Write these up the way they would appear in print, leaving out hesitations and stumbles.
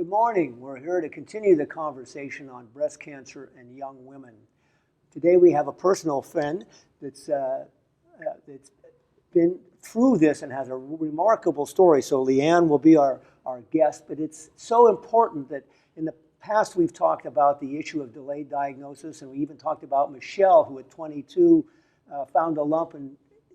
Good morning. We're here to continue the conversation on breast cancer and young women. Today we have a personal friend that's been through this and has a remarkable story. So LeeAnne will be our guest, but it's so important that in the past we've talked about the issue of delayed diagnosis, and we even talked about Michelle, who at 22 found a lump and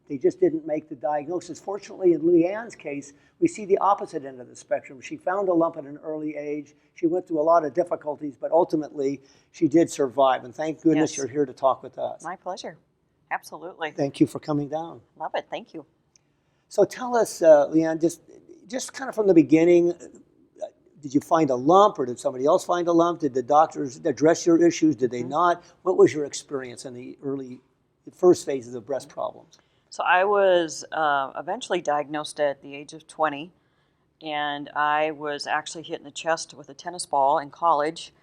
they just didn't make the diagnosis. Fortunately, in LeeAnne's case, we see the opposite end of the spectrum. She found a lump at an early age. She went through a lot of difficulties, but ultimately she did survive. And thank goodness you're here to talk with us. My pleasure. Absolutely. Thank you for coming down. Love it. Thank you. So tell us, LeeAnne, just kind of from the beginning, did you find a lump or did somebody else find a lump? Did the doctors address your issues? Did they not? What was your experience in the first phases of breast problems? So I was eventually diagnosed at the age of 20, and I was actually hit in the chest with a tennis ball in college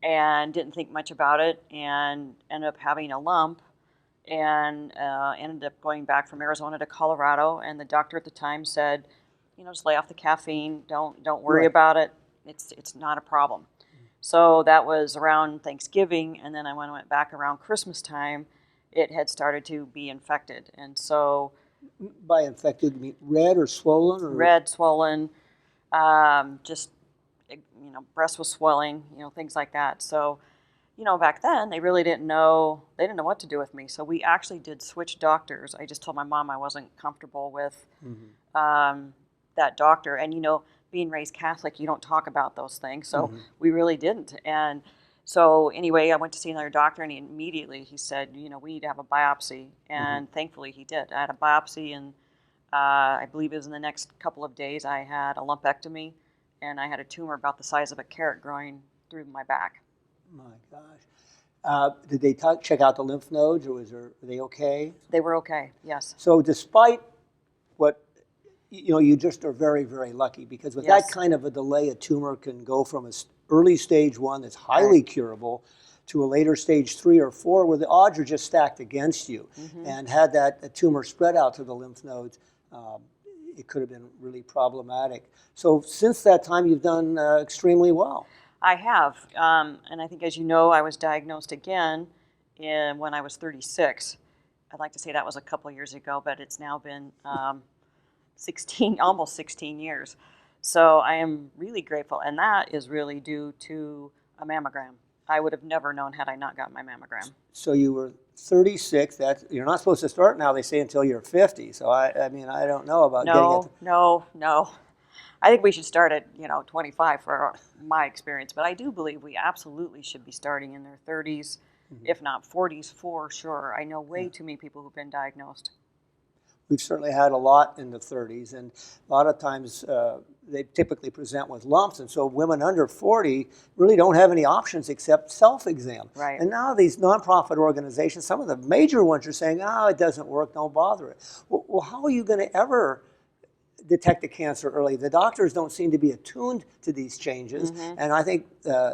and didn't think much about it and ended up having a lump and ended up going back from Arizona to Colorado, and the doctor at the time said, just lay off the caffeine, don't worry about it, it's not a problem. So that was around Thanksgiving, and then I went back around Christmas time. It had started to be infected, and so... By infected, you mean red or swollen? Or? Red, swollen, just, breast was swelling, things like that. So, back then, they really didn't know what to do with me. So we actually did switch doctors. I just told my mom I wasn't comfortable with that doctor. And, being raised Catholic, you don't talk about those things. So we really didn't. And so anyway, I went to see another doctor, and he said, we need to have a biopsy. And thankfully he did. I had a biopsy, and I believe it was in the next couple of days I had a lumpectomy, and I had a tumor about the size of a carrot growing through my back. My gosh. Did they check out the lymph nodes, or were they okay? They were okay, yes. So despite what, you just are very, very lucky, because with that kind of a delay, a tumor can go from an early stage 1 that's highly curable to a later stage 3 or 4 where the odds are just stacked against you. And had that tumor spread out to the lymph nodes, it could have been really problematic. So since that time, you've done extremely well. I have. And I think, as you know, I was diagnosed again when I was 36. I'd like to say that was a couple years ago, but it's now been almost 16 years. So I am really grateful, and that is really due to a mammogram. I would have never known had I not gotten my mammogram. So you were 36. You're not supposed to start now, they say, until you're 50. So I don't know about getting it. No. I think we should start at 25 for my experience, but I do believe we absolutely should be starting in their 30s, if not 40s for sure. I know way too many people who've been diagnosed. We've certainly had a lot in the 30s, and a lot of times they typically present with lumps, and so women under 40 really don't have any options except self-exam. Right. And now these nonprofit organizations, some of the major ones are saying, it doesn't work, don't bother it. Well, how are you going to ever detect the cancer early? The doctors don't seem to be attuned to these changes. And I think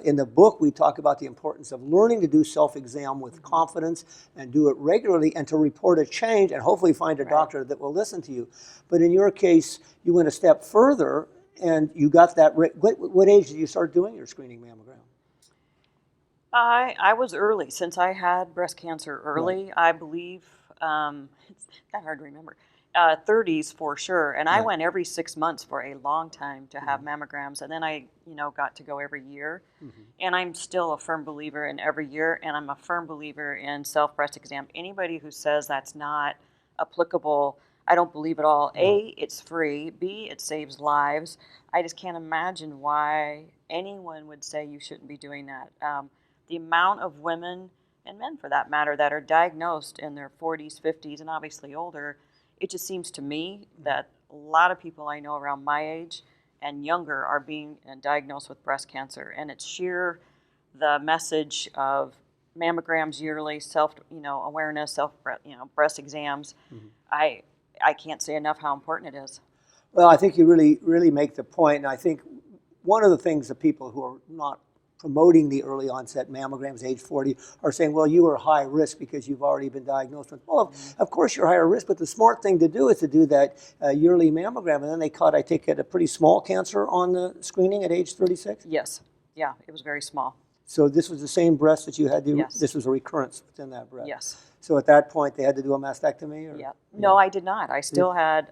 in the book we talk about the importance of learning to do self-exam with confidence and do it regularly, and to report a change and hopefully find a doctor that will listen to you. But in your case, you went a step further and you got that. What age did you start doing your screening mammogram? I was early. Since I had breast cancer early, I believe, it's kind of hard to remember, 30s for sure. And I went every 6 months for a long time to have mammograms. And then I, got to go every year. And I'm still a firm believer in every year. And I'm a firm believer in self-breast exam. Anybody who says that's not applicable, I don't believe at all. A, it's free. B, it saves lives. I just can't imagine why anyone would say you shouldn't be doing that. The amount of women, and men for that matter, that are diagnosed in their 40s, 50s, and obviously older, it just seems to me that a lot of people I know around my age and younger are being diagnosed with breast cancer. And it's sheer the message of mammograms yearly, awareness, breast exams. I can't say enough how important it is. Well, I think you really, really make the point. And I think one of the things that people who are not promoting the early onset mammograms age 40 are saying, well, you are high risk because you've already been diagnosed with, well, of course you're higher risk, but the smart thing to do is to do that yearly mammogram. And then they caught, I take it, a pretty small cancer on the screening at age 36? Yes. Yeah, it was very small. So this was the same breast that you had to, Yes. this was a recurrence within that breast? Yes. So at that point, they had to do a mastectomy? Or? Yeah. No, I did not. I still had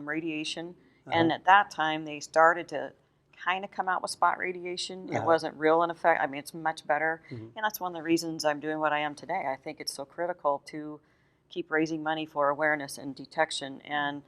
radiation, and at that time they started to kind of come out with spot radiation. It wasn't real in effect. I mean, it's much better, and that's one of the reasons I'm doing what I am today. I think it's so critical to keep raising money for awareness and detection and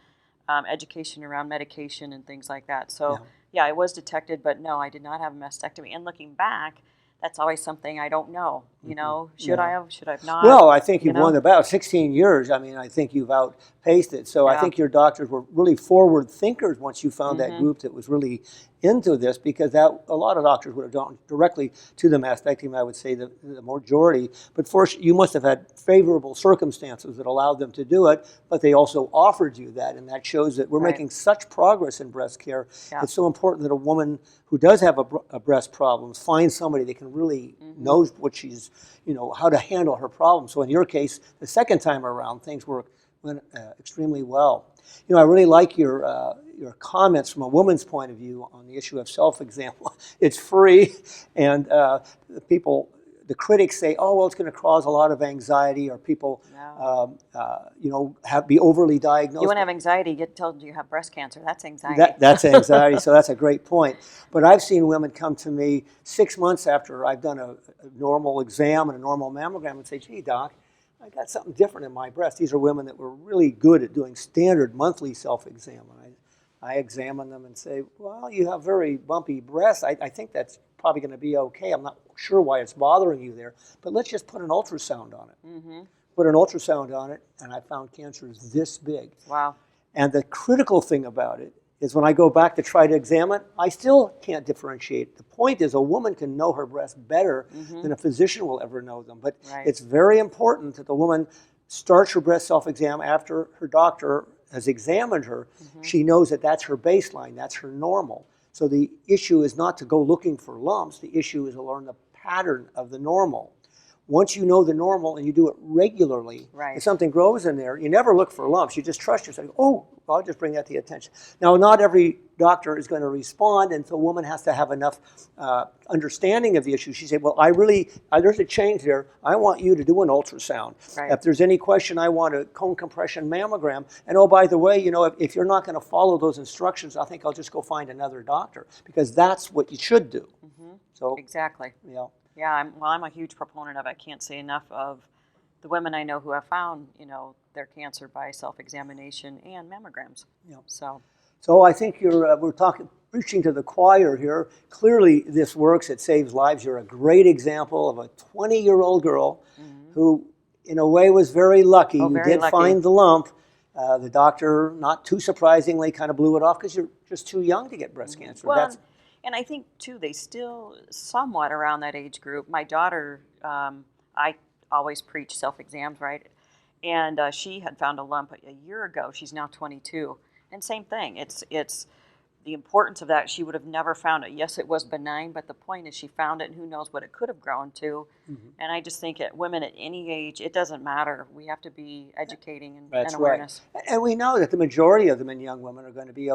education around medication and things like that. So yeah, I was detected, but no, I did not have a mastectomy. And looking back, that's always something I don't know. You know, should I have? Should I have not? Well, I think you've won about 16 years. I mean, I think you've outpaced it. So I think your doctors were really forward thinkers once you found that group that was really into this, because that a lot of doctors would have gone directly to the mastectomy, I would say the majority. But first, you must have had favorable circumstances that allowed them to do it, but they also offered you that, and that shows that we're making such progress in breast care. It's so important that a woman who does have a breast problem finds somebody that can really knows what she's, you know, how to handle her problem. So in your case, the second time around, things went extremely well. You know, I really like your comments from a woman's point of view on the issue of self-exam. It's free, and the critics say, oh, well, it's going to cause a lot of anxiety, or people, you know, be overly diagnosed. You wouldn't have anxiety, get told you have breast cancer. That's anxiety. That's anxiety, so that's a great point. But I've seen women come to me 6 months after I've done a normal exam and a normal mammogram and say, gee, doc, I got something different in my breast. These are women that were really good at doing standard monthly self-exam. And I examine them and say, well, you have very bumpy breasts. I think that's probably going to be okay. I'm not sure why it's bothering you there, but let's just put an ultrasound on it. Put an ultrasound on it, and I found cancer is this big. Wow. And the critical thing about it is when I go back to try to examine, I still can't differentiate. The point is a woman can know her breasts better than a physician will ever know them. But it's very important that the woman starts her breast self-exam after her doctor has examined her. She knows that that's her baseline, that's her normal. So the issue is not to go looking for lumps. The issue is to learn the pattern of the normal. Once you know the normal and you do it regularly, if something grows in there, you never look for lumps. You just trust yourself. Oh, well, I'll just bring that to your attention. Now, not every doctor is going to respond, and so a woman has to have enough understanding of the issue. She said, well, there's a change there. I want you to do an ultrasound. If there's any question, I want a cone compression mammogram. And oh, by the way, you know, if you're not going to follow those instructions, I think I'll just go find another doctor, because that's what you should do. So exactly. Yeah. Yeah, I'm a huge proponent of it. I can't say enough of the women I know who have found, you know, their cancer by self-examination and mammograms. So I think we're preaching to the choir here. Clearly, this works. It saves lives. You're a great example of a 20-year-old girl who, in a way, was very lucky. You did find the lump. The doctor, not too surprisingly, kind of blew it off because you're just too young to get breast cancer. Well, and I think, too, they still somewhat around that age group. My daughter, I always preach self-exams, right? And she had found a lump a year ago. She's now 22. And same thing. It's the importance of that. She would have never found it. Yes, it was benign, but the point is she found it, and who knows what it could have grown to. And I just think women at any age, it doesn't matter. We have to be educating and awareness. Right. And we know that the majority of them in young women are going to be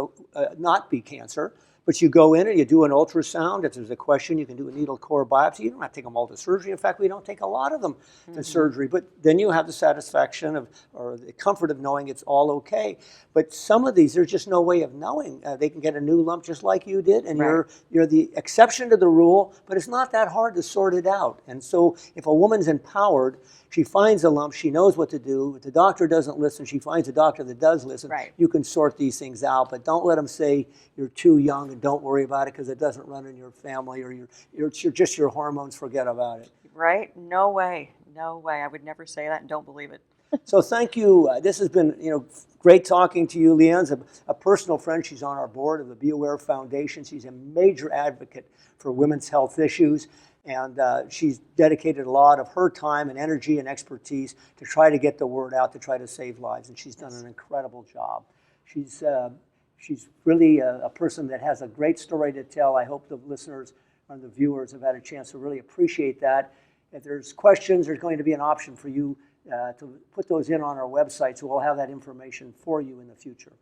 not be cancer. But you go in and you do an ultrasound. If there's a question, you can do a needle core biopsy. You don't have to take them all to surgery. In fact, we don't take a lot of them to surgery. But then you have the satisfaction of, or the comfort of knowing it's all okay. But some of these, there's just no way of knowing. They can get a new lump just like you did, and you're the exception to the rule. But it's not that hard to sort it out. And so if a woman's empowered, she finds a lump, she knows what to do. If the doctor doesn't listen, she finds a doctor that does listen. You can sort these things out, but don't let them say you're too young and don't worry about it because it doesn't run in your family, or you're just your hormones, forget about it. Right? No way. No way. I would never say that, and don't believe it. So thank you. This has been, great talking to you. LeeAnne's a personal friend. She's on our board of the Be Aware Foundation. She's a major advocate for women's health issues. And she's dedicated a lot of her time and energy and expertise to try to get the word out, to try to save lives. And she's done an incredible job. She's really a person that has a great story to tell. I hope the listeners the viewers have had a chance to really appreciate that. If there's questions, there's going to be an option for you to put those in on our website, so we'll have that information for you in the future.